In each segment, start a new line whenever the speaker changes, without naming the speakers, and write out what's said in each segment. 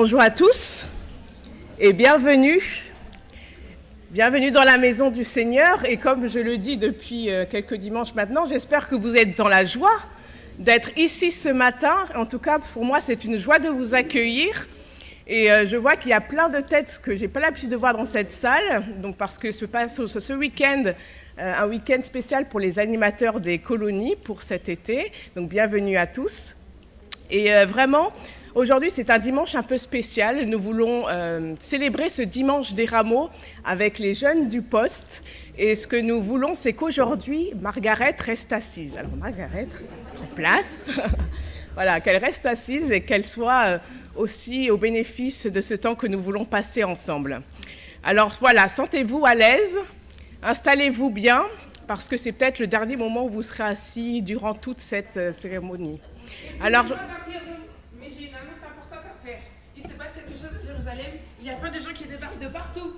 Bonjour à tous et bienvenue. Bienvenue dans la maison du Seigneur. Et comme je le dis depuis quelques dimanches maintenant, j'espère que vous êtes dans la joie d'être ici ce matin. En tout cas, pour moi, c'est une joie de vous accueillir. Et je vois qu'il y a plein de têtes que je n'ai pas l'habitude de voir dans cette salle. Donc, parce que se passe ce week-end, un week-end spécial pour les animateurs des colonies pour cet été. Donc, bienvenue à tous. Et vraiment, aujourd'hui, c'est un dimanche un peu spécial. Nous voulons célébrer ce dimanche des rameaux avec les jeunes du poste. Et ce que nous voulons, c'est qu'aujourd'hui, Margaret reste assise. Alors, Margaret, en place. Voilà, qu'elle reste assise et qu'elle soit aussi au bénéfice de ce temps que nous voulons passer ensemble. Alors, voilà, sentez-vous à l'aise, installez-vous bien, parce que c'est peut-être le dernier moment où vous serez assis durant toute cette cérémonie.
Alors, mais j'ai une annonce importante à faire. Il se passe quelque chose à Jérusalem. Il y a plein de gens qui débarquent de partout.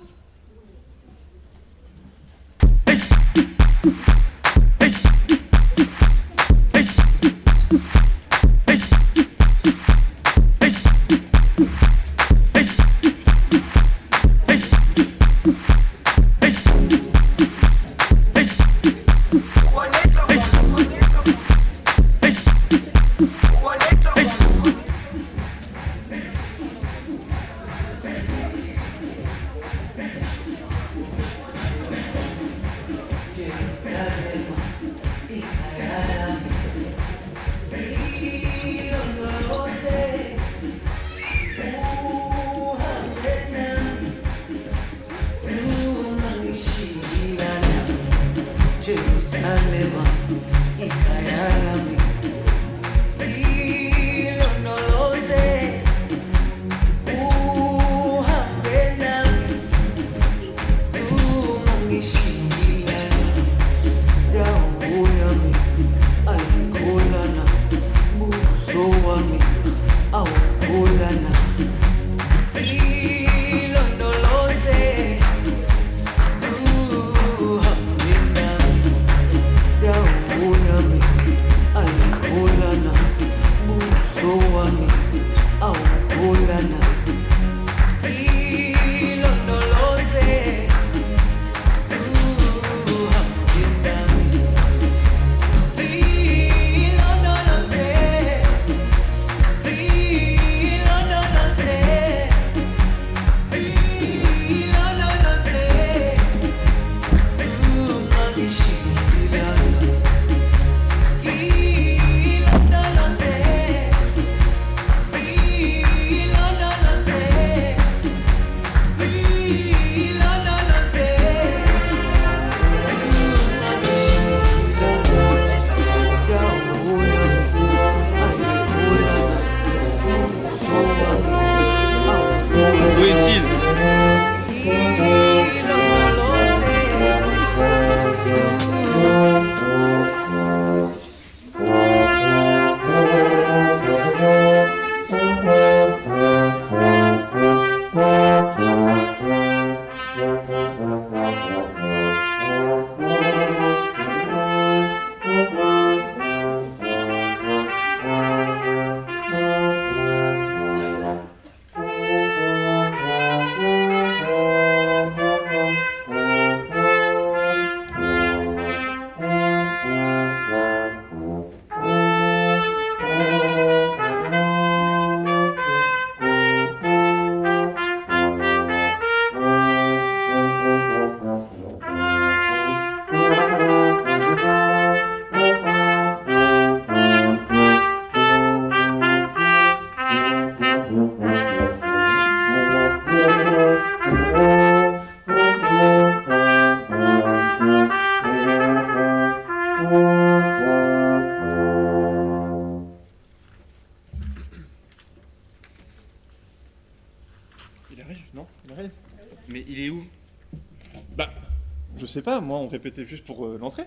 Je sais pas, moi on répétait juste pour l'entrée.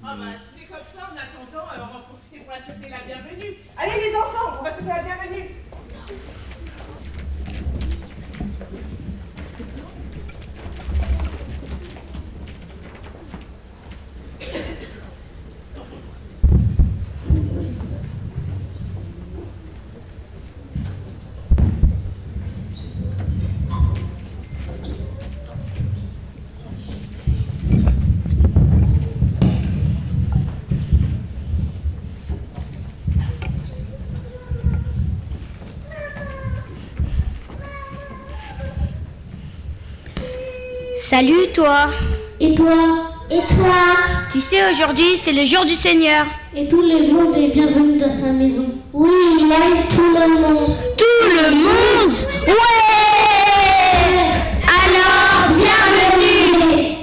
Ah bah si c'est comme ça, en attendant, on va profiter pour la souhaiter la bienvenue. Allez les enfants, on va souhaiter la bienvenue.
Salut toi.
Et toi? Et toi?
Tu sais, aujourd'hui, c'est le jour du Seigneur.
Et tout le monde est bienvenu dans sa maison. Oui, il aime tout le monde.
Tout le monde? Ouais! Alors, bienvenue!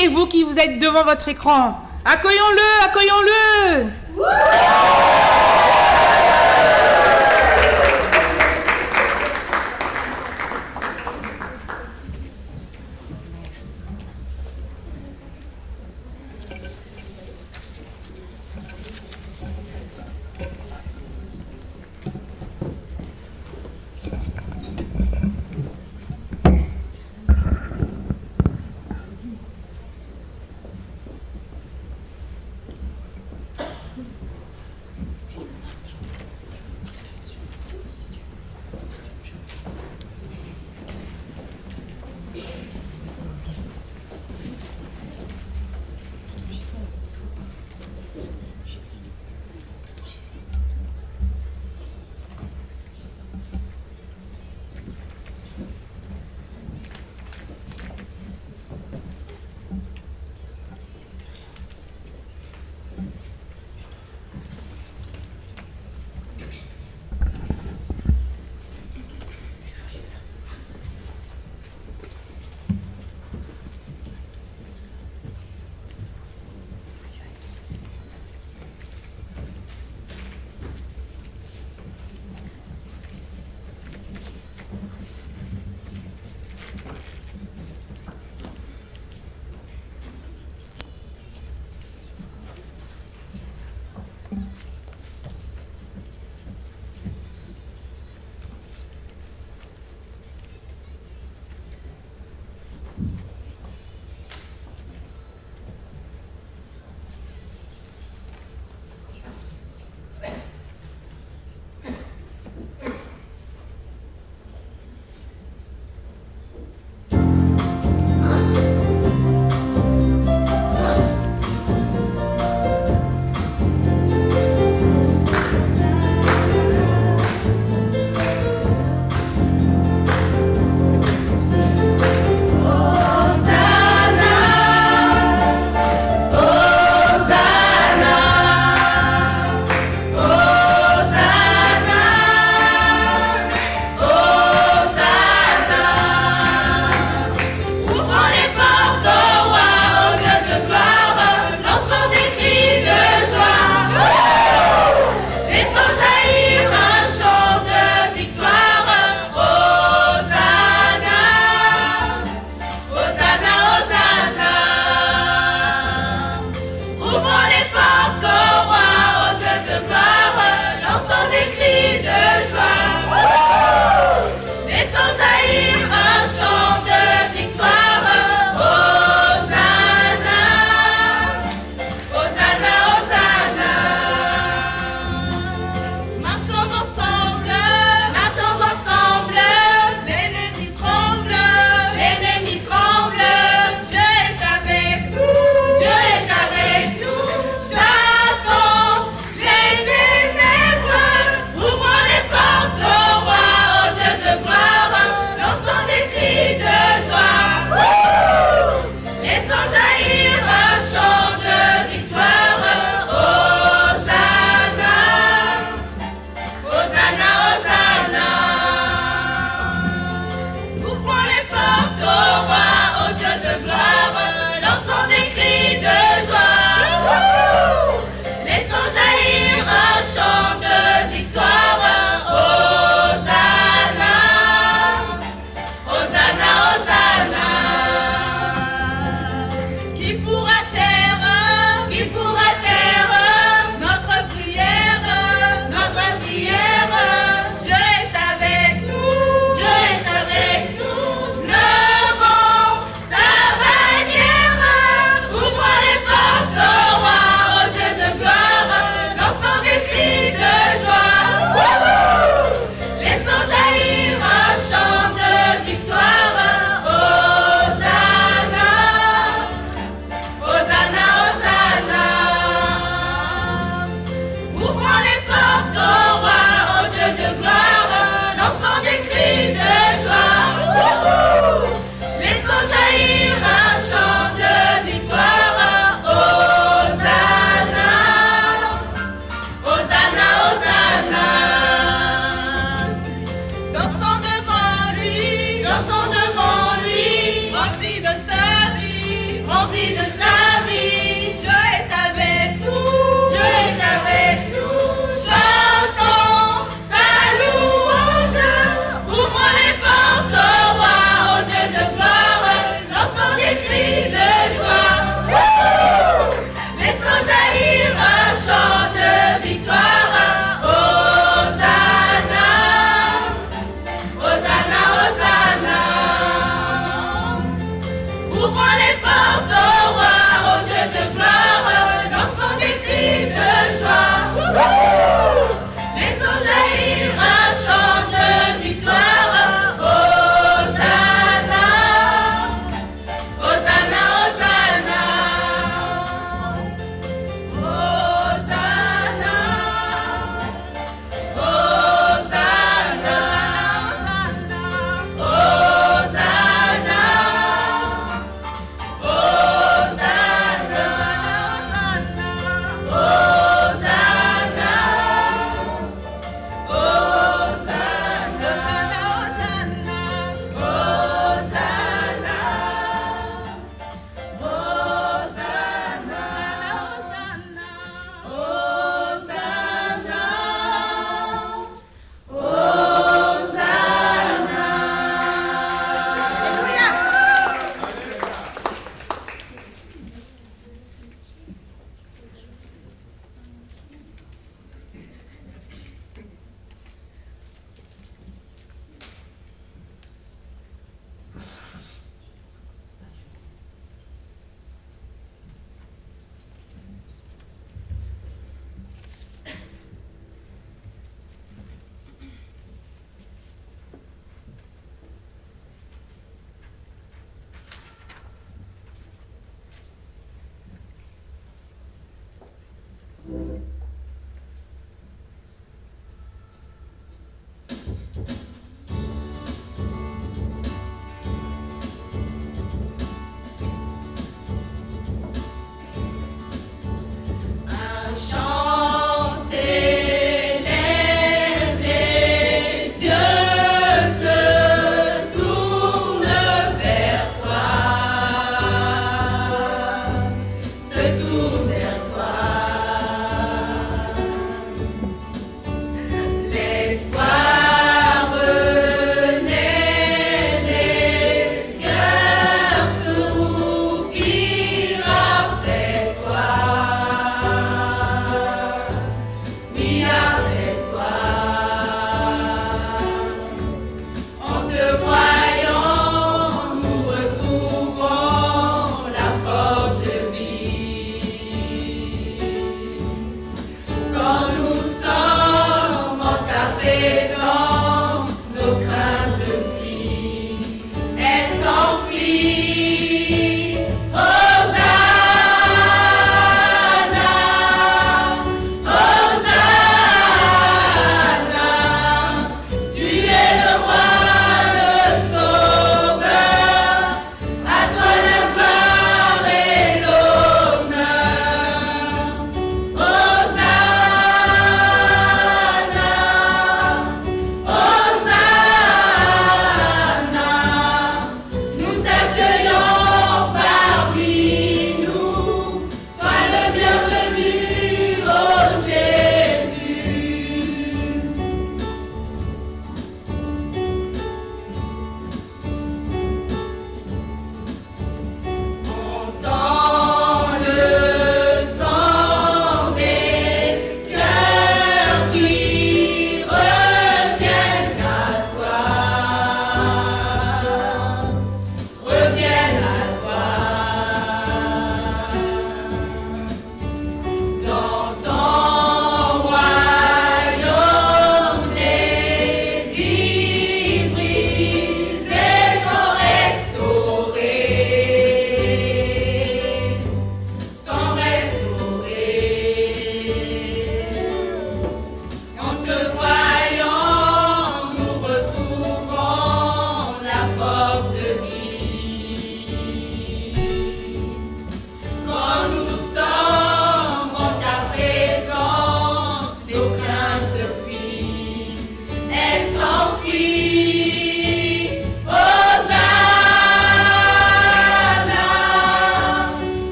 Et vous qui vous êtes devant votre écran, accueillons-le, accueillons-le.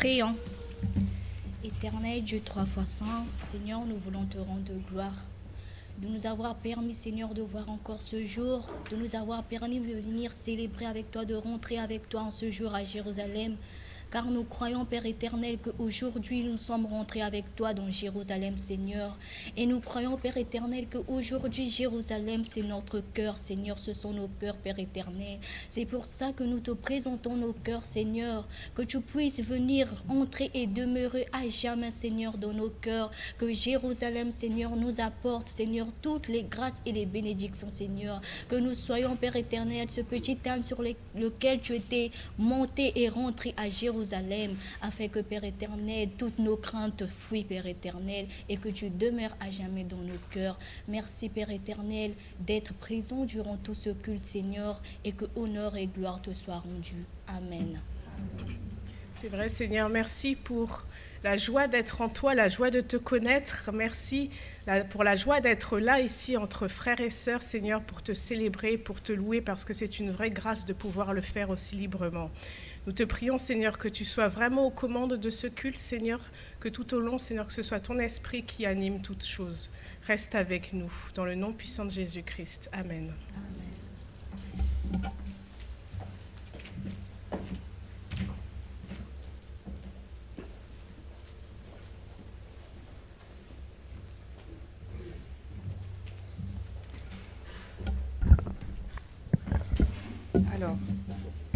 Prions. Éternel Dieu 3 fois saint, Seigneur, nous voulons te rendre gloire de nous avoir permis, Seigneur, de voir encore ce jour, de nous avoir permis de venir célébrer avec toi, de rentrer avec toi en ce jour à Jérusalem. Car nous croyons, Père éternel, qu'aujourd'hui nous sommes rentrés avec toi dans Jérusalem, Seigneur. Et nous croyons, Père éternel, qu'aujourd'hui Jérusalem, c'est notre cœur, Seigneur. Ce sont nos cœurs, Père éternel. C'est pour ça que nous te présentons nos cœurs, Seigneur. Que tu puisses venir entrer et demeurer à jamais, Seigneur, dans nos cœurs. Que Jérusalem, Seigneur, nous apporte, Seigneur, toutes les grâces et les bénédictions, Seigneur. Que nous soyons, Père éternel, ce petit âne sur lequel tu étais monté et rentré à Jérusalem, afin que, Père éternel, toutes nos craintes fuient, Père éternel, et que tu demeures à jamais dans nos cœurs. Merci, Père éternel, d'être présent durant tout ce culte, Seigneur, et que honneur et gloire te soient rendus. Amen.
C'est vrai, Seigneur, merci pour la joie d'être en toi, la joie de te connaître. Merci pour la joie d'être là, ici, entre frères et sœurs, Seigneur, pour te célébrer, pour te louer, parce que c'est une vraie grâce de pouvoir le faire aussi librement. Nous te prions, Seigneur, que tu sois vraiment aux commandes de ce culte, Seigneur, que tout au long, Seigneur, que ce soit ton esprit qui anime toutes choses. Reste avec nous, dans le nom puissant de Jésus-Christ. Amen. Amen.
Alors,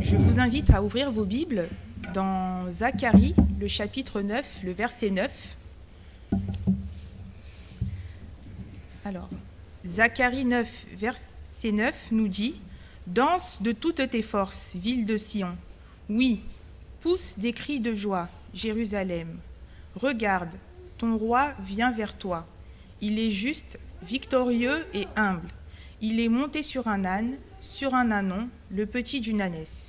je vous invite à ouvrir vos Bibles dans Zacharie, le chapitre 9, le verset 9. Alors, Zacharie 9, verset 9 nous dit « Danse de toutes tes forces, ville de Sion. Oui, pousse des cris de joie, Jérusalem. Regarde, ton roi vient vers toi. Il est juste, victorieux et humble. Il est monté sur un âne, sur un ânon, le petit d'une ânesse. »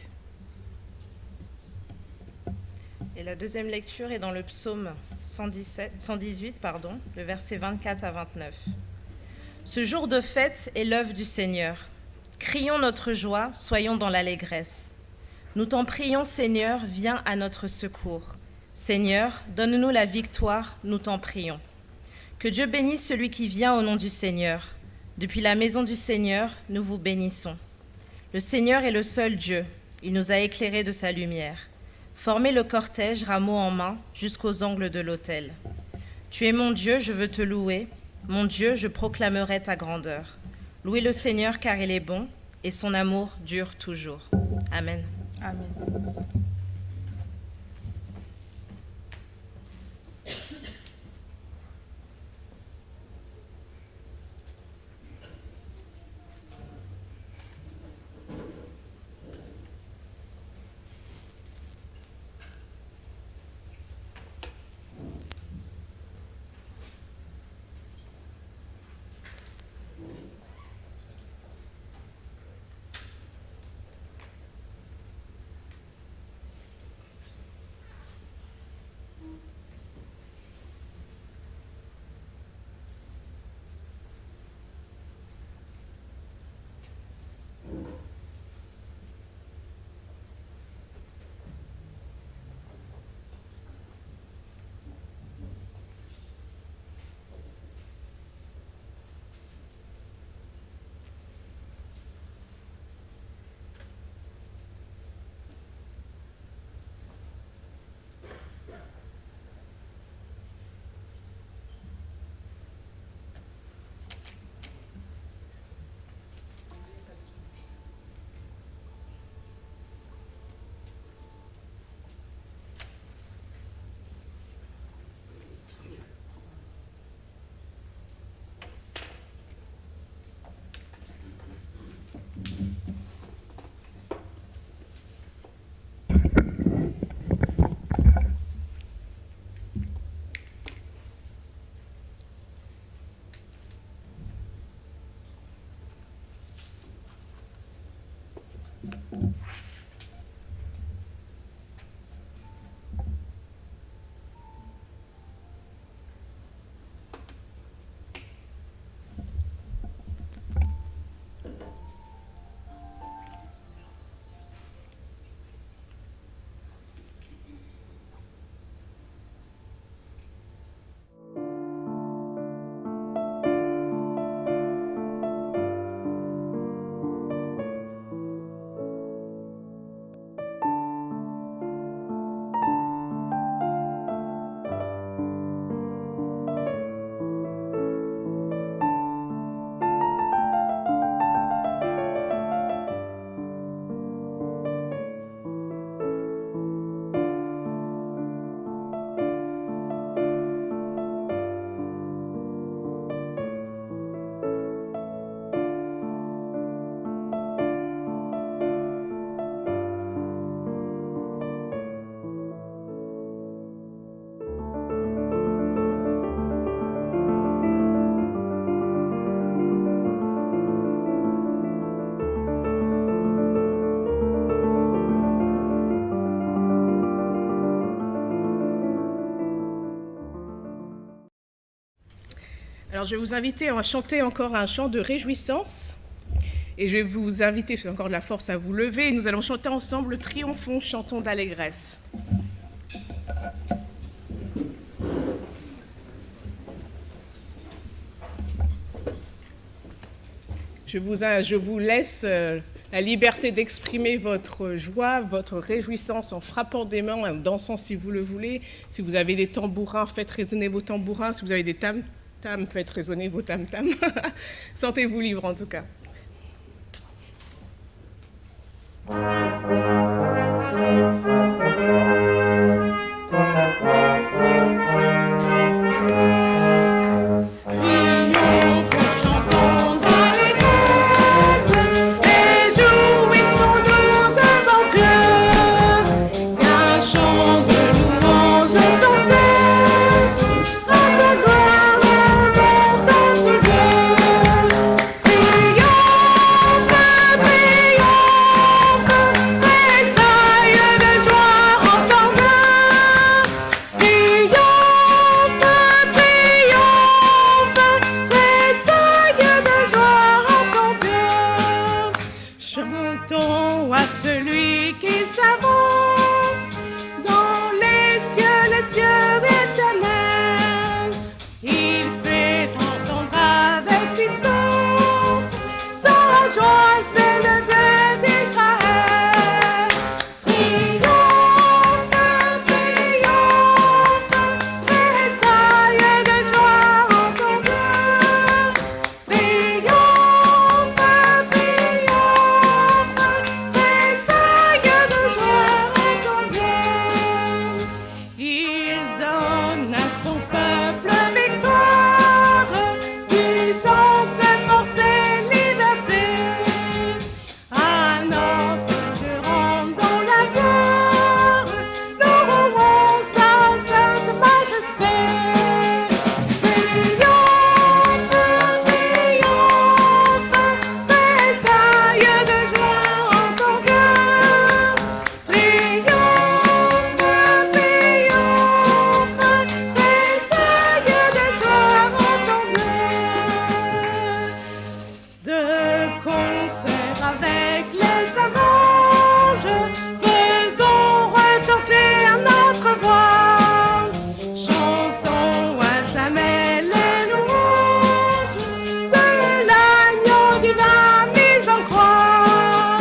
Et la deuxième lecture est dans le psaume 118, le verset 24 à 29. Ce jour de fête est l'œuvre du Seigneur. Crions notre joie, soyons dans l'allégresse. Nous t'en prions, Seigneur, viens à notre secours. Seigneur, donne-nous la victoire, nous t'en prions. Que Dieu bénisse celui qui vient au nom du Seigneur. Depuis la maison du Seigneur, nous vous bénissons. Le Seigneur est le seul Dieu. Il nous a éclairés de sa lumière. Formez le cortège, rameau en main, jusqu'aux angles de l'autel. Tu es mon Dieu, je veux te louer. Mon Dieu, je proclamerai ta grandeur. Louez le Seigneur car il est bon, et son amour dure toujours. Amen.
Amen.
Alors, je vais vous inviter à chanter encore un chant de réjouissance. Et je vais vous inviter, c'est encore de la force, à vous lever. Et nous allons chanter ensemble Triomphons, chantons d'allégresse. Je vous laisse la liberté d'exprimer votre joie, votre réjouissance en frappant des mains, en dansant si vous le voulez. Si vous avez des tambourins, faites résonner vos tambourins. Si vous avez des tam-tams, faites résonner vos tam-tams. Sentez-vous libre en tout cas. Chantons à celui qui s'avance dans les cieux éternels. Il fait entendre avec puissance sa joie, c'est le Dieu d'Israël. Triomphe, triomphe, tressaille de joie en ton cœur. Triomphe, triomphe, tressaille de joie en ton Dieu. Il donne à son peuple victoire, puissance, force et liberté. À notre Dieu dans la gloire, nous louons sa sainte majesté. Triomphe, triomphe, tressaille de joie en ton cœur. Triomphe, triomphe, tressaille de joie en ton Dieu. De concert avec les saints anges, faisons retentir notre voix. Chantons à jamais les louanges de l'agneau divin mis en croix.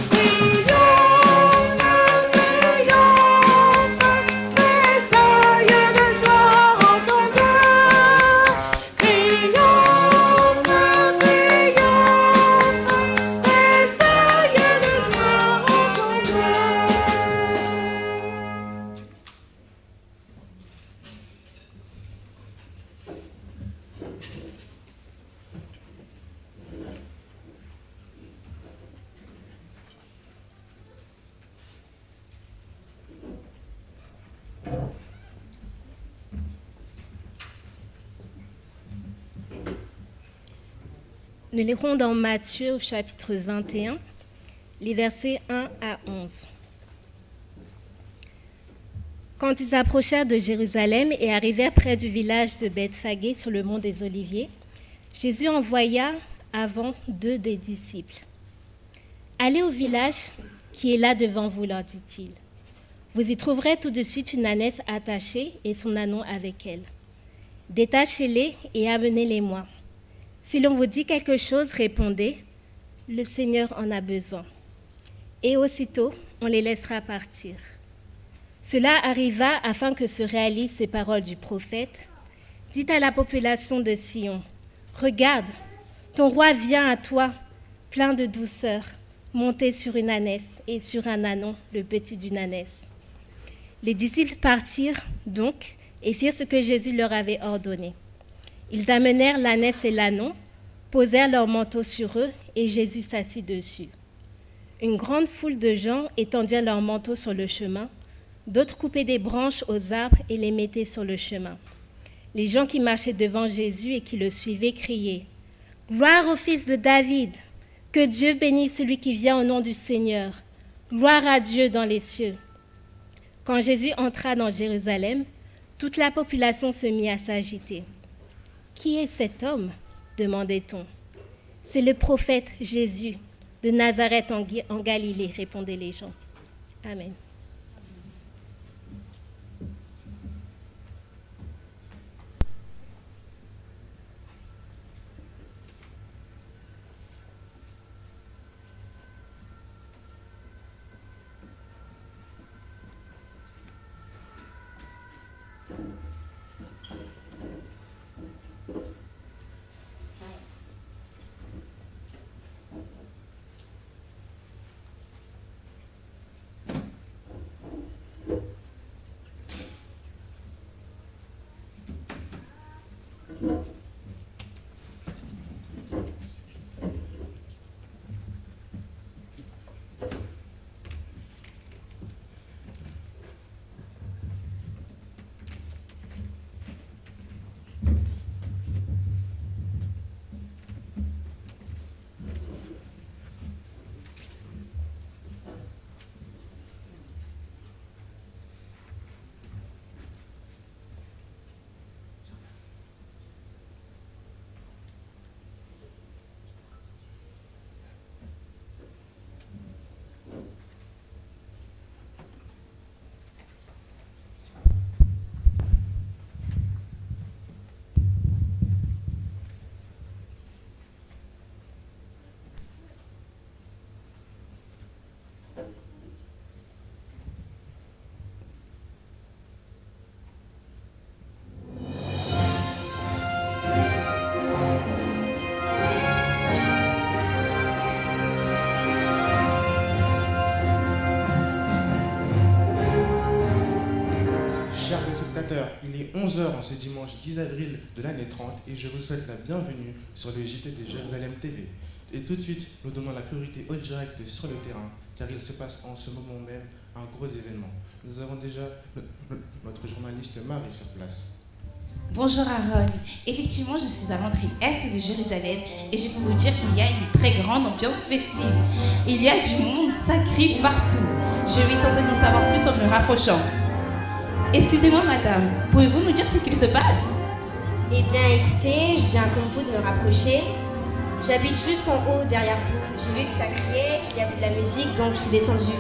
Triomphe, triomphe, tressaille de joie en ton cœur. Triomphe, triomphe, tressaille de joie en ton cœur.
Nous lirons dans Matthieu au chapitre 21, les versets 1 à 11. Quand ils approchèrent de Jérusalem et arrivèrent près du village de Bethphagée sur le mont des Oliviers, Jésus envoya avant 2 des disciples. « Allez au village qui est là devant vous, leur dit-il. Vous y trouverez tout de suite une ânesse attachée et son ânon avec elle. Détachez-les et amenez-les-moi. Si l'on vous dit quelque chose, répondez, « Le Seigneur en a besoin. » Et aussitôt, on les laissera partir. Cela arriva afin que se réalisent ces paroles du prophète. Dites à la population de Sion, « Regarde, ton roi vient à toi, plein de douceur, monté sur une ânesse et sur un ânon, le petit d'une ânesse. » Les disciples partirent donc et firent ce que Jésus leur avait ordonné. Ils amenèrent l'ânesse et l'ânon, posèrent leurs manteaux sur eux et Jésus s'assit dessus. Une grande foule de gens étendirent leurs manteaux sur le chemin, d'autres coupaient des branches aux arbres et les mettaient sur le chemin. Les gens qui marchaient devant Jésus et qui le suivaient criaient « Gloire au Fils de David! Que Dieu bénisse celui qui vient au nom du Seigneur! Gloire à Dieu dans les cieux! » Quand Jésus entra dans Jérusalem, toute la population se mit à s'agiter. « Qui est cet homme demandait-on. C'est le prophète Jésus de Nazareth en Galilée, répondaient les gens. Amen.
Il est 11h en ce dimanche 10 avril de l'année 30 et je vous souhaite la bienvenue sur le JT de Jérusalem TV. Et tout de suite, nous donnons la priorité au direct sur le terrain car il se passe en ce moment même un gros événement. Nous avons déjà notre journaliste Marie sur place.
Bonjour Aaron, effectivement je suis à l'entrée est de Jérusalem et je peux vous dire qu'il y a une très grande ambiance festive. Il y a du monde, ça crie partout. Je vais tenter de savoir plus en me rapprochant. Excusez-moi madame, pouvez-vous nous dire ce qu'il se passe?
Eh bien écoutez, je viens comme vous de me rapprocher. J'habite juste en haut derrière vous. J'ai vu que ça criait, qu'il y avait de la musique, donc je suis descendue.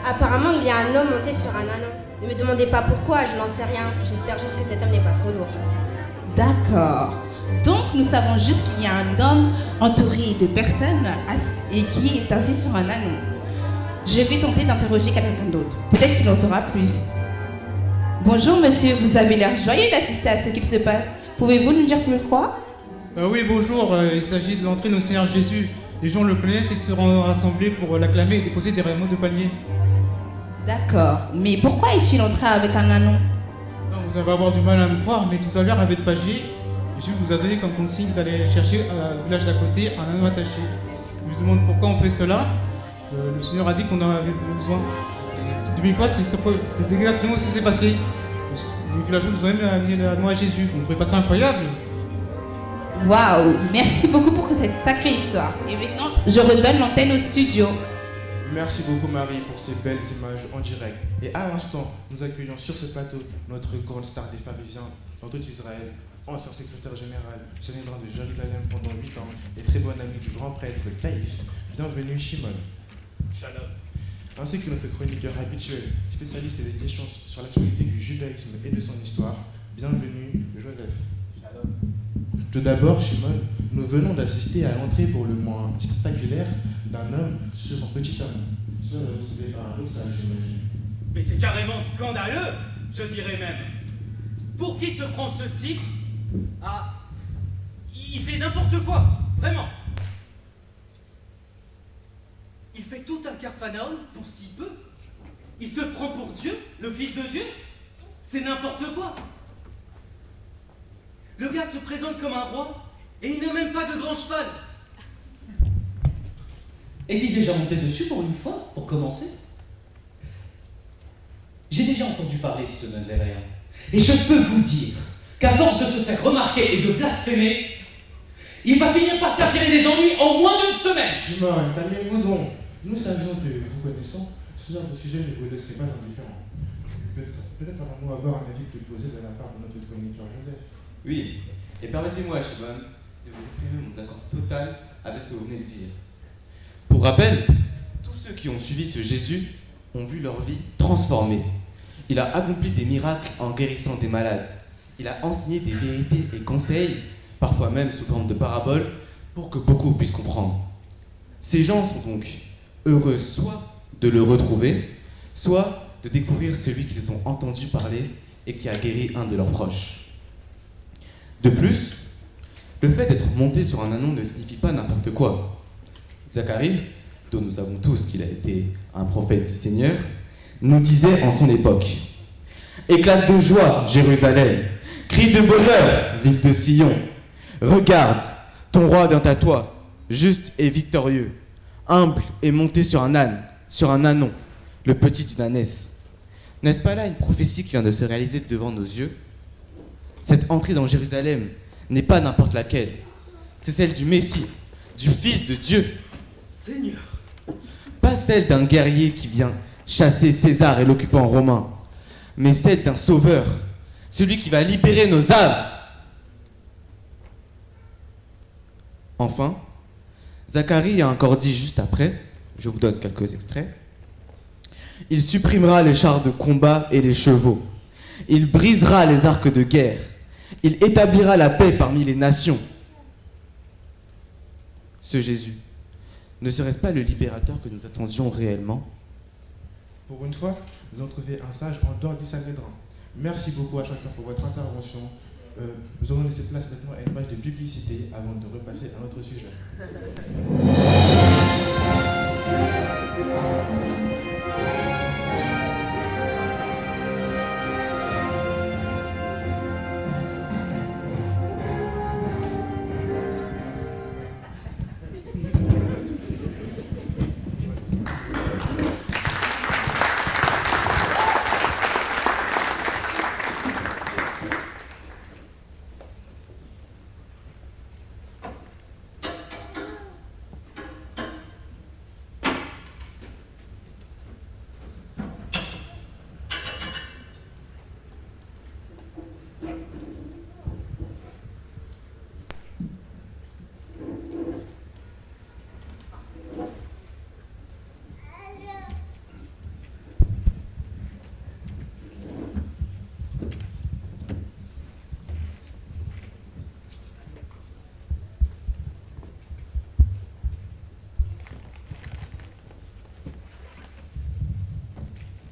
Apparemment il y a un homme monté sur un ânon. Ne me demandez pas pourquoi, je n'en sais rien. J'espère juste que cet homme n'est pas trop lourd.
D'accord. Donc nous savons juste qu'il y a un homme entouré de personnes et qui est assis sur un ânon. Je vais tenter d'interroger quelqu'un d'autre. Peut-être qu'il en saura plus. Bonjour monsieur, vous avez l'air joyeux d'assister à ce qu'il se passe. Pouvez-vous nous dire pourquoi?
Oui, bonjour. Il s'agit de l'entrée de notre Seigneur Jésus. Les gens le connaissent et seront rassemblés pour l'acclamer et déposer des rameaux de palmier.
D'accord. Mais pourquoi est-il entré avec un ânon?
Vous allez avoir du mal à me croire, mais tout à l'heure, avec Fagier, Jésus vous a donné comme consigne d'aller chercher au village d'à côté un ânon attaché. Je vous demande pourquoi on fait cela. Le Seigneur a dit qu'on en avait besoin. Depuis quoi, c'est exactement ce qui s'est passé. Les villageois nous ont même amené l'anneau à Jésus. Vous ne trouvez pas ça incroyable?
Waouh, merci beaucoup pour cette sacrée histoire. Et maintenant, je redonne l'antenne au studio.
Merci beaucoup Marie pour ces belles images en direct. Et à l'instant, nous accueillons sur ce plateau notre grande star des pharisiens dans tout Israël, ancien secrétaire général, sénédrain de Jérusalem pendant 8 ans et très bon ami du grand prêtre Caïphe. Bienvenue Shimon.
Shalom.
Ainsi que notre chroniqueur habituel, spécialiste des questions sur l'actualité du judaïsme et de son histoire. Bienvenue Joseph.
Shalom.
Tout d'abord, Shimon, nous venons d'assister à l'entrée pour le moins spectaculaire d'un homme sur son petit ânon. C'était paradoxal, j'imagine.
Mais c'est carrément scandaleux, je dirais même. Pour qui se prend ce type? Ah, il fait n'importe quoi, vraiment. Il fait tout un capharnaüm pour si peu. Il se prend pour Dieu, le Fils de Dieu. C'est n'importe quoi. Le gars se présente comme un roi et il n'a même pas de grand cheval.
Est-il déjà monté dessus pour une fois, pour commencer? J'ai déjà entendu parler de ce Nazaréen. Et je peux vous dire qu'à force de se faire remarquer et de blasphémer, il va finir par s'attirer des ennuis en moins d'une semaine.
Shimon, calmez-vous donc. Nous savions que vous connaissons, ce genre de sujet ne vous laisserait pas indifférent. Peut-être allons-nous avoir un avis plus posé de la part de notre chroniqueur Joseph.
Oui, et permettez-moi, Shimon, de vous exprimer mon accord total avec ce que vous venez de dire. Pour rappel, tous ceux qui ont suivi ce Jésus ont vu leur vie transformée. Il a accompli des miracles en guérissant des malades. Il a enseigné des vérités et conseils, parfois même sous forme de paraboles, pour que beaucoup puissent comprendre. Ces gens sont donc heureux soit de le retrouver, soit de découvrir celui qu'ils ont entendu parler et qui a guéri un de leurs proches. De plus, le fait d'être monté sur un ânon ne signifie pas n'importe quoi. Zacharie, dont nous savons tous qu'il a été un prophète du Seigneur, nous disait en son époque: « Éclate de joie, Jérusalem, crie de bonheur, ville de Sion. Regarde, ton roi vient à toi, juste et victorieux, humble et monté sur un âne, sur un ânon, le petit d'une ânesse. » N'est-ce pas là une prophétie qui vient de se réaliser devant nos yeux? Cette entrée dans Jérusalem n'est pas n'importe laquelle. C'est celle du Messie, du Fils de Dieu.
Seigneur.
Pas celle d'un guerrier qui vient chasser César et l'occupant romain, mais celle d'un sauveur, celui qui va libérer nos âmes. Enfin, Zacharie a encore dit juste après, je vous donne quelques extraits: « Il supprimera les chars de combat et les chevaux. Il brisera les arcs de guerre. Il établira la paix parmi les nations. » Ce Jésus, ne serait-ce pas le libérateur que nous attendions réellement?
Pour une fois, nous avons trouvé un sage en dehors du Sanhédrin. Merci beaucoup à chacun pour votre intervention. Nous allons laisser place maintenant à une page de publicité avant de repasser à notre sujet.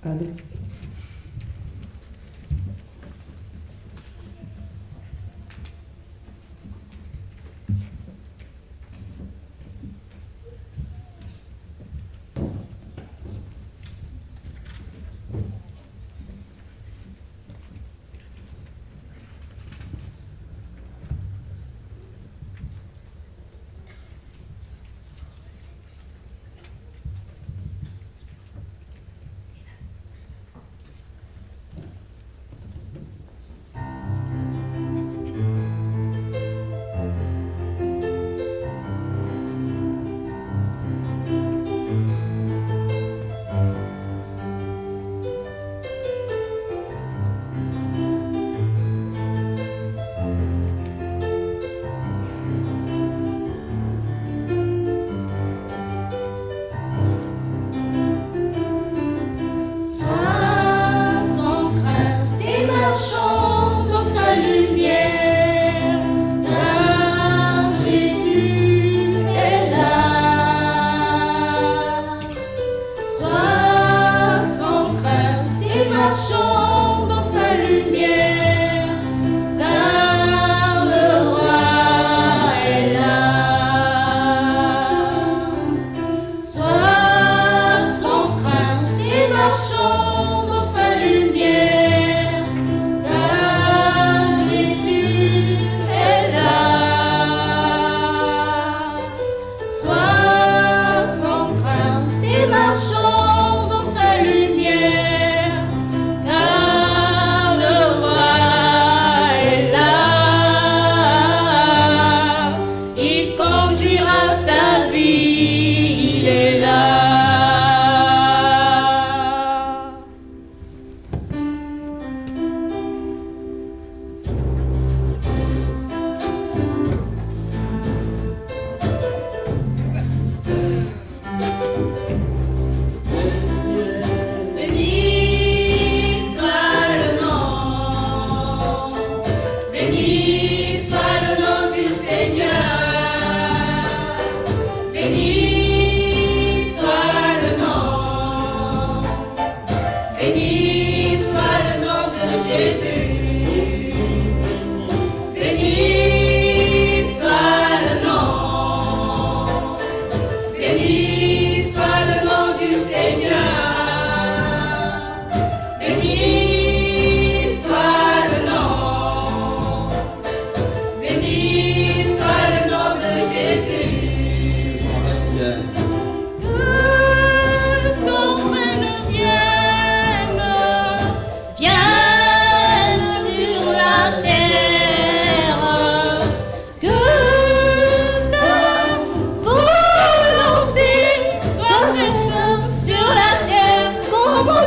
Allez.
Marchons dans sa lumière,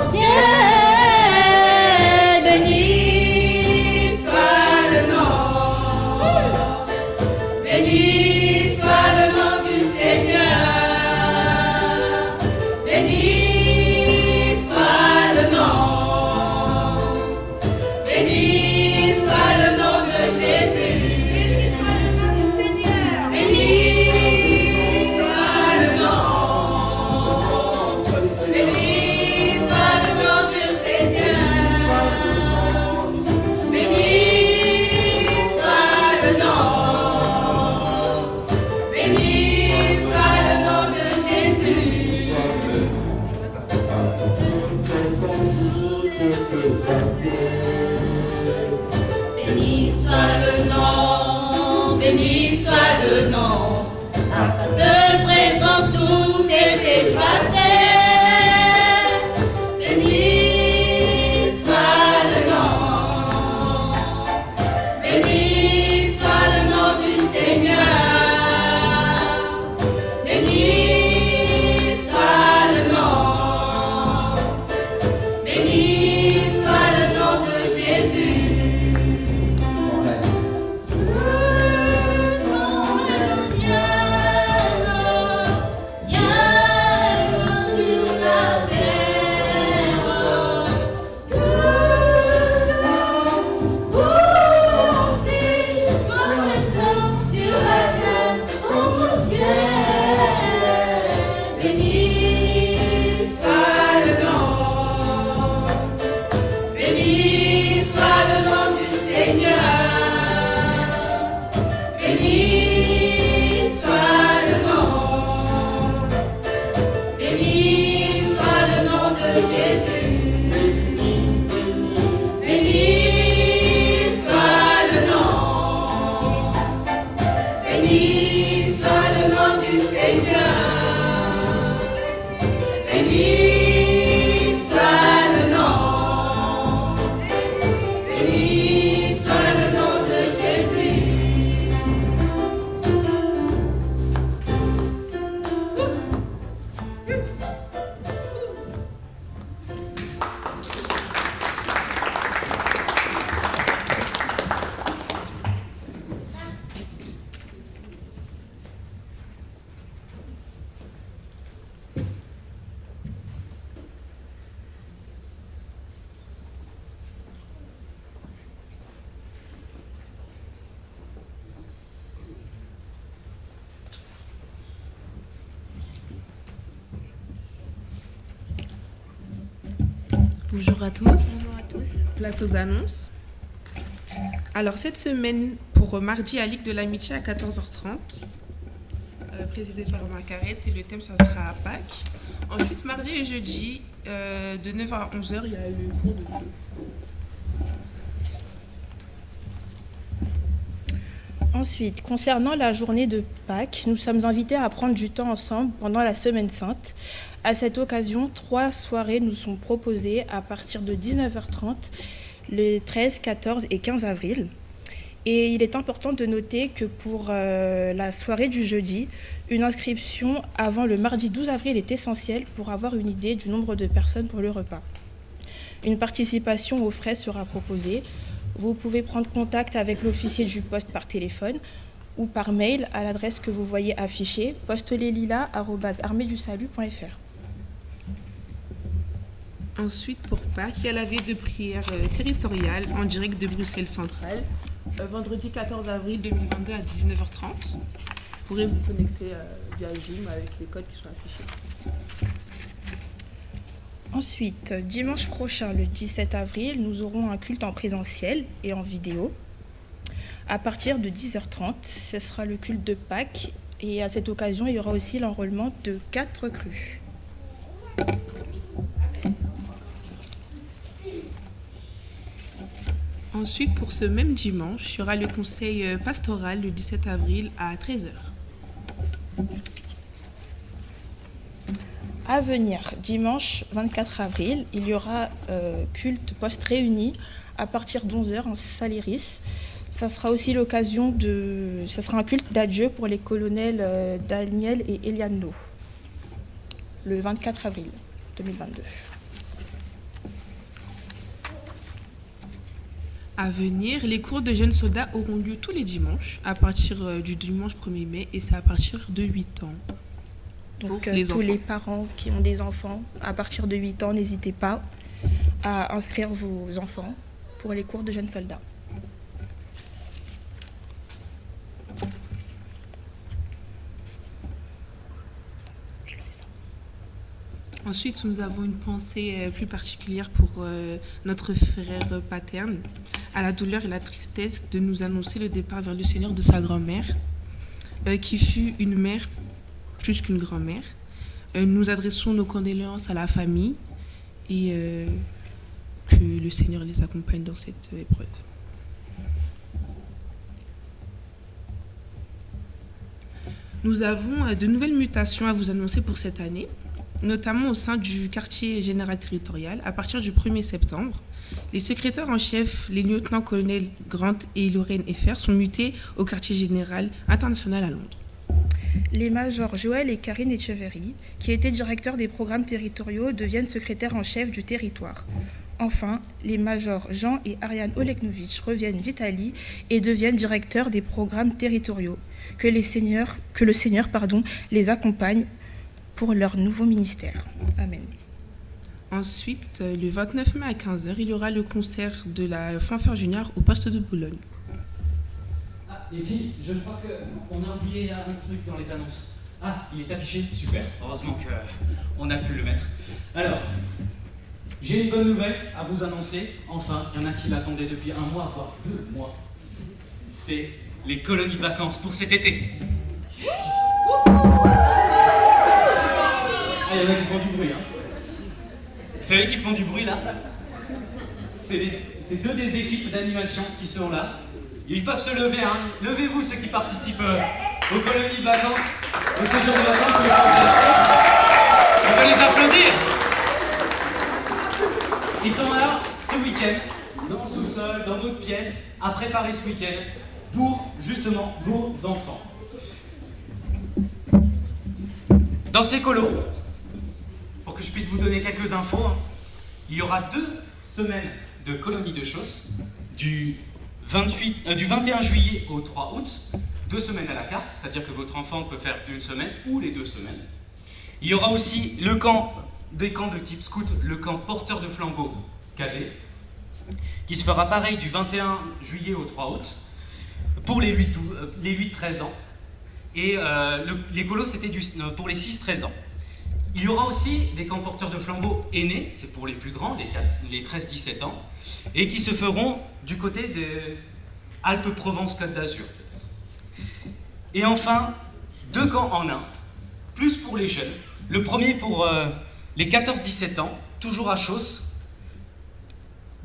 ciel, béni soit le nom. Béni soit le nom du Seigneur. Béni soit le nom. Béni soit le nom de Jésus. Béni soit le nom. Béni soit le nom du Seigneur. Béni soit le nom. Béni soit le nom de Jésus. Béni soit le nom, béni soit le nom. À sa seule présence, tout est effacé. Béni soit le nom. Béni soit le nom du Seigneur. Béni soit le nom. Béni soit le nom de Jésus.
Bonjour à tous.
Bonjour à tous.
Place aux annonces. Alors cette semaine, pour mardi à Ligue de l'Amitié à 14h30, présidé par Margaret, et le thème ça sera à Pâques. Ensuite, mardi et jeudi, de 9h à 11h, il y a le cours de feu.
Ensuite, concernant la journée de Pâques, nous sommes invités à prendre du temps ensemble pendant la Semaine Sainte. À cette occasion, 3 soirées nous sont proposées à partir de 19h30, le 13, 14 et 15 avril. Et il est important de noter que pour la soirée du jeudi, une inscription avant le mardi 12 avril est essentielle pour avoir une idée du nombre de personnes pour le repas. Une participation aux frais sera proposée. Vous pouvez prendre contact avec l'officier du poste par téléphone ou par mail à l'adresse que vous voyez affichée, postelelila@armeedusalut.fr.
Ensuite, pour Pâques, il y a la veille de prière territoriale en direct de Bruxelles Centrale, vendredi 14 avril 2022 à 19h30. Vous pourrez vous connecter via Zoom avec les codes qui sont affichés.
Ensuite, dimanche prochain, le 17 avril, nous aurons un culte en présentiel et en vidéo. À partir de 10h30, ce sera le culte de Pâques et à cette occasion, il y aura aussi l'enrôlement de 4 crues.
Ensuite, pour ce même dimanche, il y aura le conseil pastoral le 17 avril à 13h.
À venir, dimanche 24 avril, il y aura culte post-réuni à partir d'11h en salle Iris. Ça sera aussi l'occasion de... Ça sera un culte d'adieu pour les colonels Daniel et Eliane No, le 24 avril 2022.
À venir, les cours de jeunes soldats auront lieu tous les dimanches à partir du dimanche 1er mai et c'est à partir de 8 ans.
Donc
les
tous
enfants.
les parents qui ont des enfants à partir de 8 ans, n'hésitez pas à inscrire vos enfants pour les cours de jeunes soldats.
Ensuite, nous avons une pensée plus particulière pour notre frère paterne, à la douleur et la tristesse de nous annoncer le départ vers le Seigneur de sa grand-mère, qui fut une mère plus qu'une grand-mère. Nous adressons nos condoléances à la famille et que le Seigneur les accompagne dans cette épreuve. Nous avons de nouvelles mutations à vous annoncer pour cette année, notamment au sein du quartier général territorial. À partir du 1er septembre, les secrétaires en chef, les lieutenants-colonels Grant et Lorraine Effer, sont mutés au quartier général international à Londres.
Les majors Joël et Karine Etcheverry, qui étaient directeurs des programmes territoriaux, deviennent secrétaires en chef du territoire. Enfin, les majors Jean et Ariane Oleknovitch reviennent d'Italie et deviennent directeurs des programmes territoriaux. Que le Seigneur les accompagne pour leur nouveau ministère. Amen.
Ensuite, le 29 mai à 15h, il y aura le concert de la Fanfare Junior au poste de Boulogne.
Ah, les filles, je crois qu'on a oublié un truc dans les annonces. Ah, il est affiché? Super, heureusement qu'on a pu le mettre. Alors, j'ai une bonne nouvelle à vous annoncer. Enfin, il y en a qui l'attendaient depuis 1 mois, voire 2 mois. C'est les colonies de vacances pour cet été. Ah, il y en a qui font du bruit, hein. Vous savez qui font du bruit, là? C'est 2 des équipes d'animation qui sont là. Ils peuvent se lever, hein. Levez-vous, ceux qui participent aux colonies de vacances, au séjour de vacances. On peut les applaudir. Ils sont là, ce week-end, dans le sous-sol, dans d'autres pièces, à préparer ce week-end pour, justement, vos enfants. Dans ces colos, pour que je puisse vous donner quelques infos, hein, il y aura 2 semaines de colonies de chausses, du 21 juillet au 3 août, 2 semaines à la carte, c'est-à-dire que votre enfant peut faire 1 semaine ou les 2 semaines. Il y aura aussi des camps de type scout, le camp porteur de flambeau cadet, qui se fera pareil du 21 juillet au 3 août, pour les 8-13 ans. Et les colos, c'était pour les 6-13 ans. Il y aura aussi des camps porteurs de flambeaux aînés, c'est pour les plus grands, les 13-17 ans, et qui se feront du côté des Alpes-Provence-Côte d'Azur. Et enfin, 2 camps en un, plus pour les jeunes. Le premier pour les 14-17 ans, toujours à Chausse,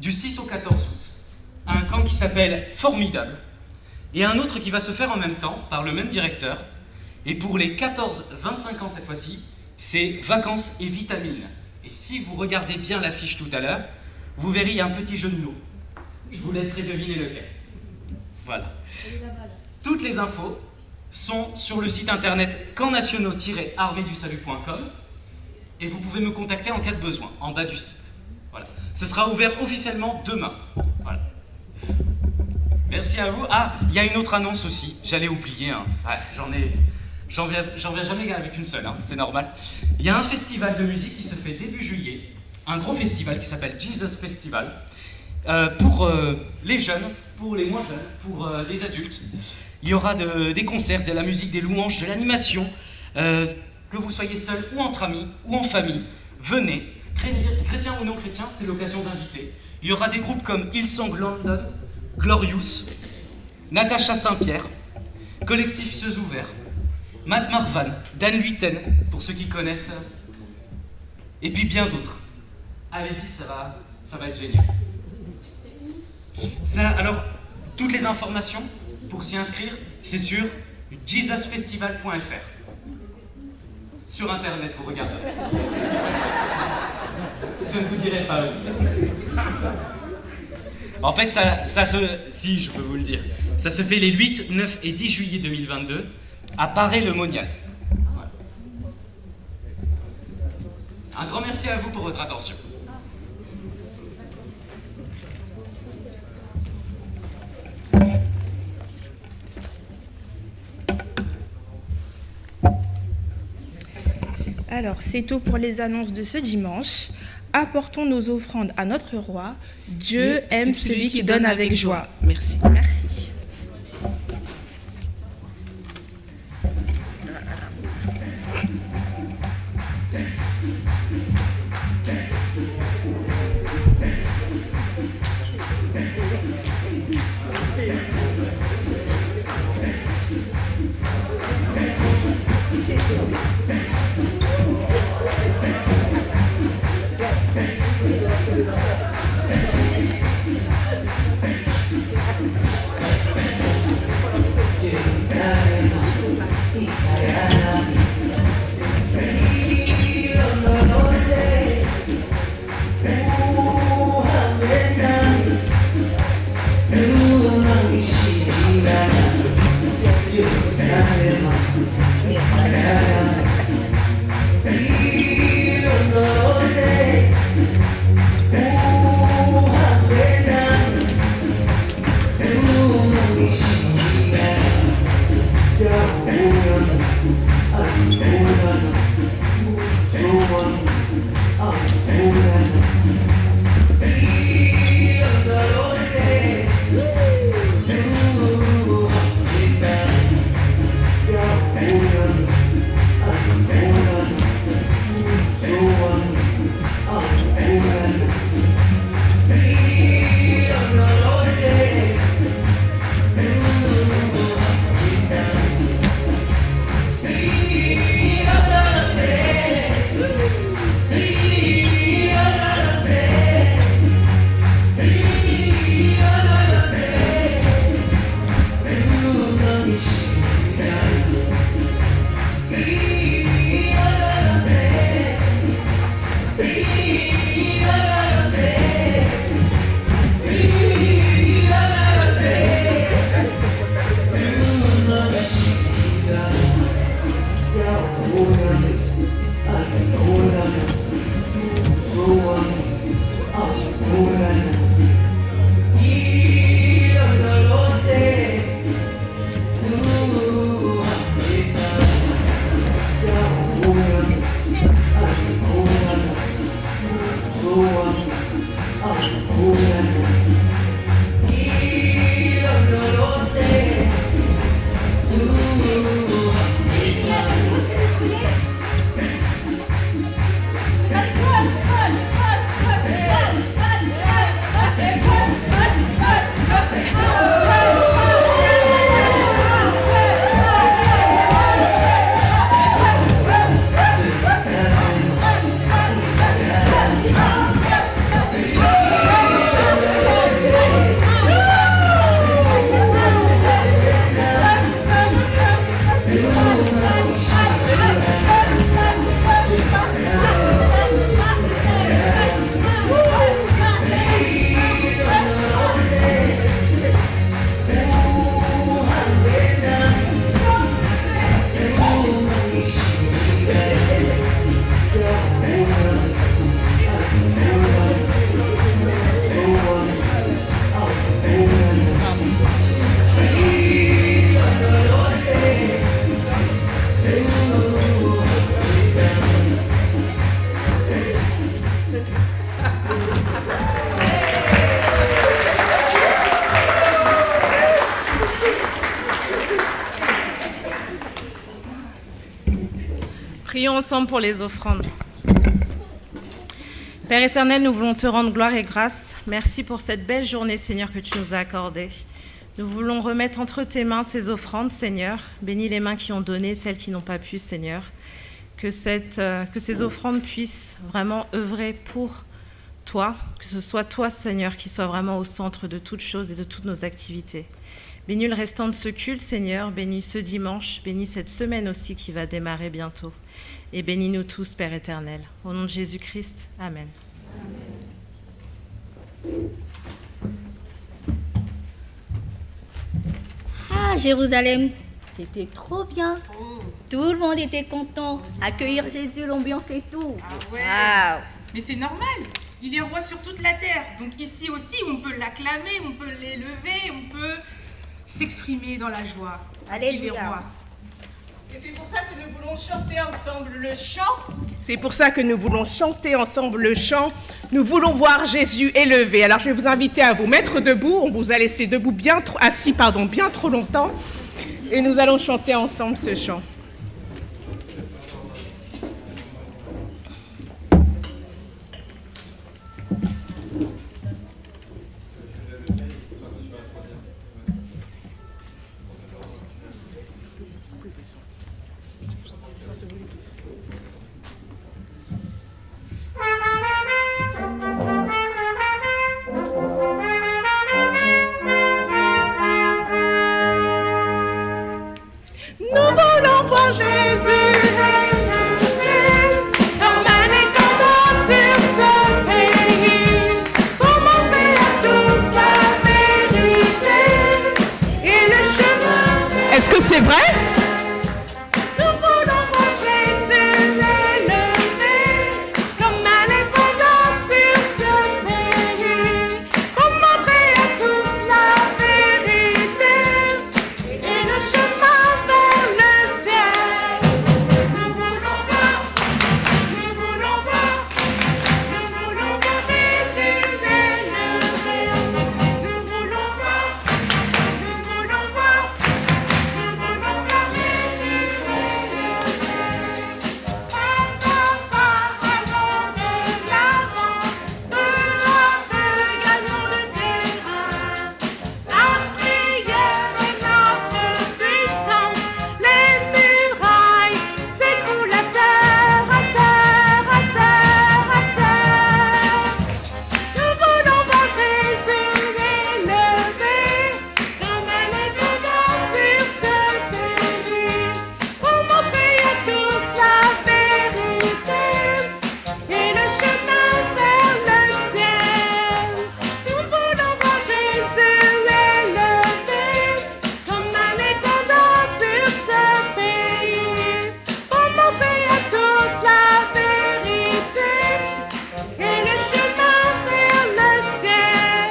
du 6 au 14 août. Un camp qui s'appelle Formidable, et un autre qui va se faire en même temps, par le même directeur. Et pour les 14-25 ans cette fois-ci, c'est Vacances et Vitamines. Et si vous regardez bien l'affiche tout à l'heure, vous verrez, il y a un petit jeu de mots. Je vous laisserai deviner lequel. Voilà. Toutes les infos sont sur le site internet campsnationaux-arméedusalut.com et vous pouvez me contacter en cas de besoin, en bas du site. Voilà. Ce sera ouvert officiellement demain. Voilà. Merci à vous. Ah, il y a une autre annonce aussi, j'allais oublier. Hein. Ouais, j'en viens jamais avec une seule, hein. C'est normal. Il y a un festival de musique qui se fait début juillet, un gros festival qui s'appelle Jesus Festival, pour les jeunes, pour les moins jeunes, pour les adultes. Il y aura des concerts, de la musique, des louanges, de l'animation, que vous soyez seul ou entre amis ou en famille. Venez, chrétiens ou non chrétiens, c'est l'occasion d'inviter. Il y aura des groupes comme Hillsong London, Glorious, Natacha Saint-Pierre, Collectif Cieux Ouverts, Matt Marvan, Dan Luiten, pour ceux qui connaissent, et puis bien d'autres. Allez-y, ça va être génial. Alors, toutes les informations pour s'y inscrire, c'est sur jesusfestival.fr. Sur internet, vous regardez. Je ne vous dirai pas où. En fait, si je peux vous le dire, ça se fait les 8, 9 et 10 juillet 2022 à Paray-le-Monial. Voilà. Un grand merci à vous pour votre attention.
Alors, c'est tout pour les annonces de ce dimanche. Apportons nos offrandes à notre roi. Dieu aime celui qui donne avec joie.
Merci.
Merci.
Prions ensemble pour les offrandes. Père éternel, nous voulons te rendre gloire et grâce. Merci pour cette belle journée, Seigneur, que tu nous as accordée. Nous voulons remettre entre tes mains ces offrandes, Seigneur. Bénis les mains qui ont donné, celles qui n'ont pas pu, Seigneur. Que ces offrandes puissent vraiment œuvrer pour toi, que ce soit toi, Seigneur, qui soit vraiment au centre de toutes choses et de toutes nos activités. Bénis le restant de ce culte, Seigneur. Bénis ce dimanche. Bénis cette semaine aussi qui va démarrer bientôt. Et bénis-nous tous, Père éternel. Au nom de Jésus-Christ, Amen.
Ah, Jérusalem, c'était trop bien. Tout le monde était content. Accueillir Jésus, l'ambiance et tout.
Ah ouais.
Waouh.
Mais c'est normal. Il est roi sur toute la terre. Donc ici aussi, on peut l'acclamer, on peut l'élever, on peut s'exprimer dans la joie. Parce qu'il est roi.
Et c'est pour ça que nous voulons chanter ensemble le chant. C'est pour ça que nous voulons chanter ensemble le chant. Nous voulons voir Jésus élevé. Alors je vais vous inviter à vous mettre debout. On vous a laissé debout bien trop longtemps. Et nous allons chanter ensemble ce chant. Nous voulons voir Jésus comme un étendard sur ce pays, pour montrer à tous la vérité et le chemin. Est-ce que c'est vrai? Nous voulons voir Jésus élevé comme un étendard sur ce pays, pour montrer à tous la vérité et le chemin vers le ciel. Nous voulons voir Jésus élevé. Nous voulons voir Jésus élevé. Pas à pas, allons de l'avant, peu à peu gagnons le terrain. La prière est notre puissance, les murailles s'écroulent à terre, à terre, à terre, à terre. Nous voulons voir Jésus élevé, comme un étendard sur ce pays, pour montrer à tous la vérité et le chemin vers le ciel. Nous voulons voir Jésus élevé, comme un étendard sur ce pays, pour montrer à tous la vérité et le chemin vers le ciel.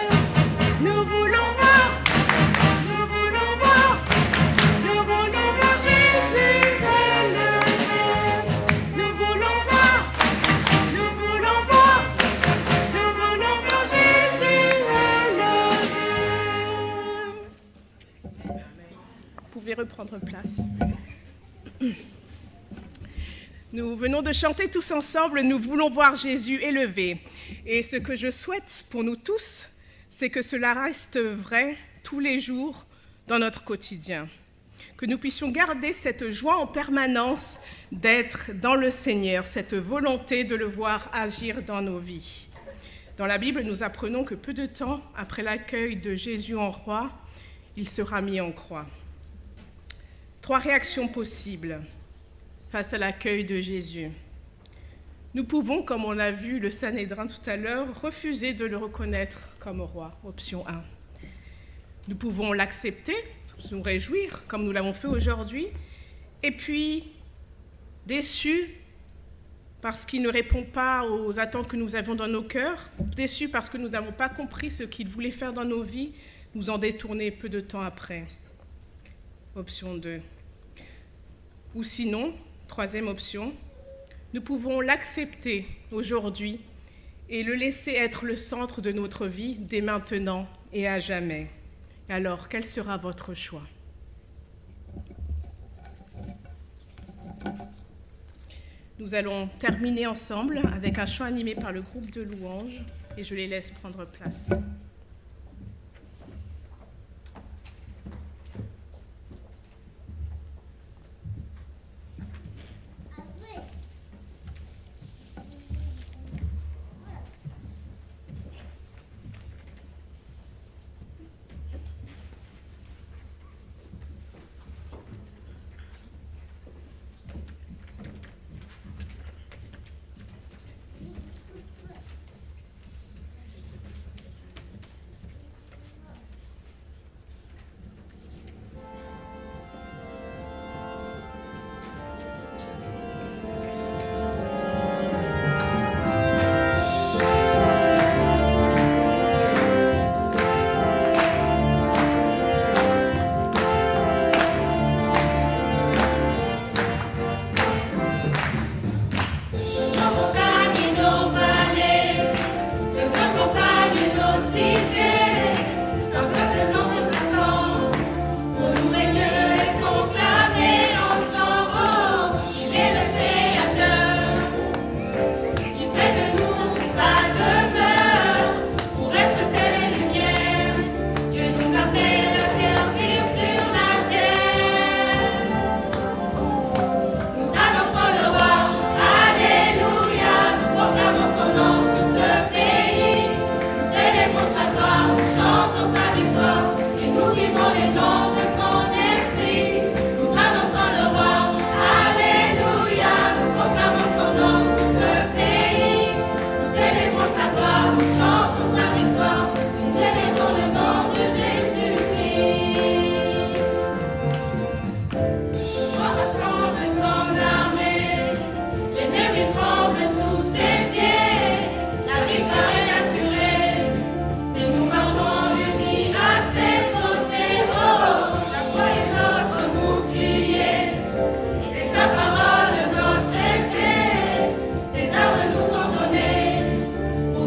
Nous voulons voir Jésus élevé. Nous voulons voir Jésus élevé. Vous pouvez reprendre place. Nous venons de chanter tous ensemble, nous voulons voir Jésus élevé. Et ce que je souhaite pour nous tous, c'est que cela reste vrai tous les jours dans notre quotidien. Que nous puissions garder cette joie en permanence d'être dans le Seigneur, cette volonté de le voir agir dans nos vies. Dans la Bible, nous apprenons que peu de temps après l'accueil de Jésus en roi, il sera mis en croix. 3 réactions possibles face à l'accueil de Jésus. Nous pouvons, comme on l'a vu le Sanhédrin tout à l'heure, refuser de le reconnaître comme roi, option 1. Nous pouvons l'accepter, nous réjouir, comme nous l'avons fait aujourd'hui, et puis, déçus parce qu'il ne répond pas aux attentes que nous avons dans nos cœurs, déçus parce que nous n'avons pas compris ce qu'il voulait faire dans nos vies, nous en détourner peu de temps après. Option 2. Ou sinon, 3e option, nous pouvons l'accepter aujourd'hui et le laisser être le centre de notre vie dès maintenant et à jamais. Alors, quel sera votre choix? Nous allons terminer ensemble avec un chant animé par le groupe de louanges et je les laisse prendre place.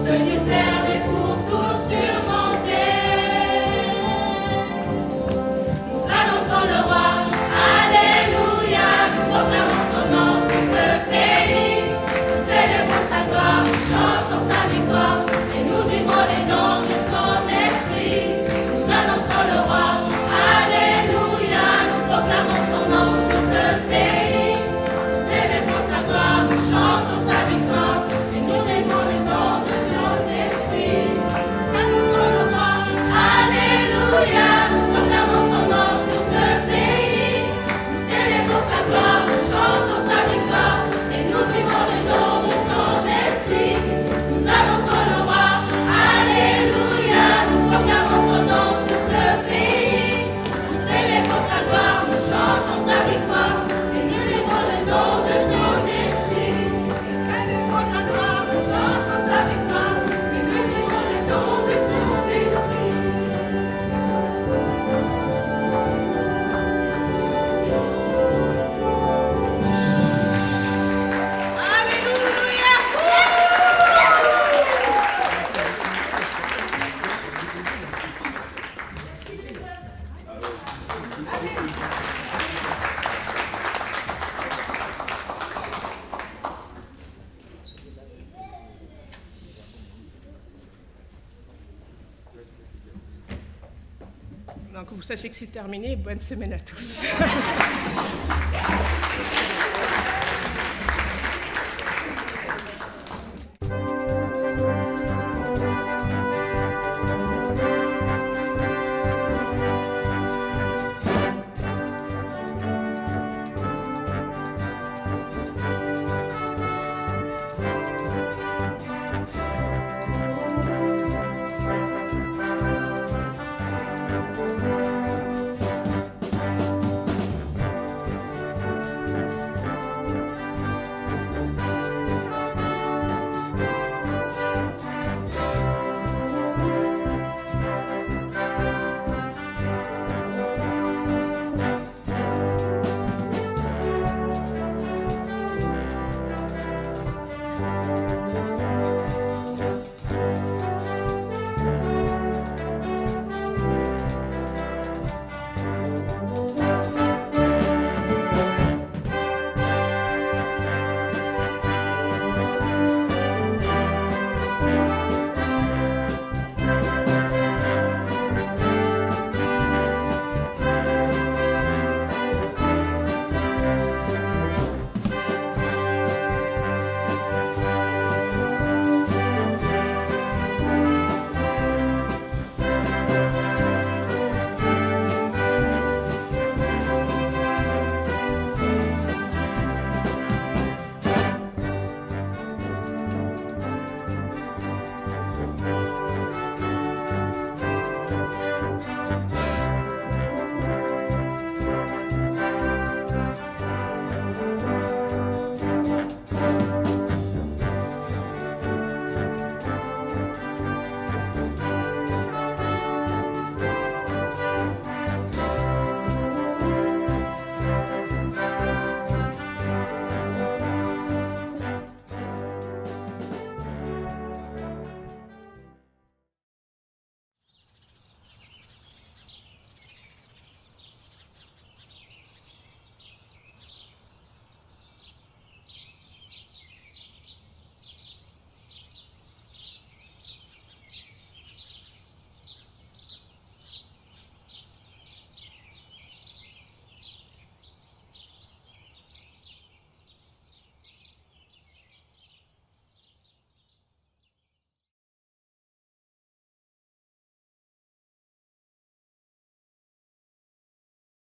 tenir ferme et pour tout surmonter. Nous annonçons le roi, alléluia, nous proclamons son nom sur ce pays. Nous célébrons sa gloire, nous chantons sa victoire, et nous vivons les dons de son esprit. Nous annonçons le roi, alléluia, nous proclamons son nom sur ce pays. Nous célébrons sa gloire, nous chantons sa victoire, et nous vivons les dons de son esprit. Annonçons le roi, alléluia, nous proclamons son nom sur ce pays. Nous célébrons sa gloire, nous chantons sa victoire, et nous vivons les dons de son esprit. Nous annonçons le roi, alléluia, nous proclamons son nom sur ce pays. Nous célébrons sa gloire, nous chantons sa victoire, et nous vivons les dons de son esprit. Nous célébrons sa gloire, nous chantons sa victoire, et nous vivons les dons de son esprit.
Donc, vous sachez que c'est terminé. Bonne semaine à tous.